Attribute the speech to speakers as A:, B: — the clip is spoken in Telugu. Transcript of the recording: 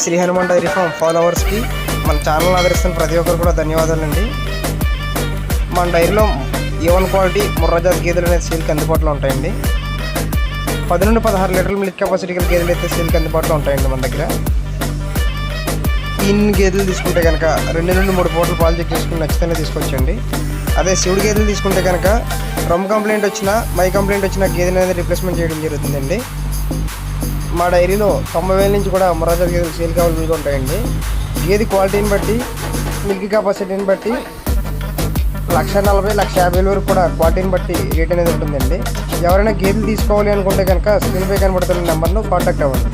A: శ్రీ హనుమాన్ డైరీ ఫామ్ ఫాలోవర్స్కి మన ఛానల్ ఆదరిస్తున్న ప్రతి ఒక్కరు కూడా ధన్యవాదాలండి. మన డైరీలో A1 క్వాలిటీ ముర్రాజాతి గేదెలు అనేది సేల్కి అందుబాటులో ఉంటాయండి. 10 నుండి 16 లీటర్ల మిల్క్ కెపాసిటీ గల గేదెలు అయితే సేల్కి అందుబాటులో ఉంటాయండి మన దగ్గర. ఇన్ని గేదెలు తీసుకుంటే కనుక 2 నుండి 3 పూటలు పాలు చెక్ చేసుకుని నచ్చితేనే తీసుకొచ్చండి. అదే శివుడు గేదెలు తీసుకుంటే కనుక రమ్ కంప్లైంట్ వచ్చినా మై కంప్లైంట్ వచ్చినా గేదెలు అనేది రిప్లేస్మెంట్ చేయడం జరుగుతుందండి. మా డైరీలో 90,000 నుంచి కూడా ముర్రాజాతి గేదెలు సేల్కి అవైలబుల్గా ఉంటాయండి. గేదె క్వాలిటీని బట్టి మిల్క్ కెపాసిటీని బట్టి 1,40,000 1,50,000 వరకు కూడా క్వాలిటీని బట్టి రేట్ అనేది ఉంటుందండి. ఎవరైనా గేదెలు తీసుకోవాలి అనుకుంటే కనుక స్క్రీన్ పై కనబడుతున్న నెంబర్ను కాంటాక్ట్ అవ్వండి.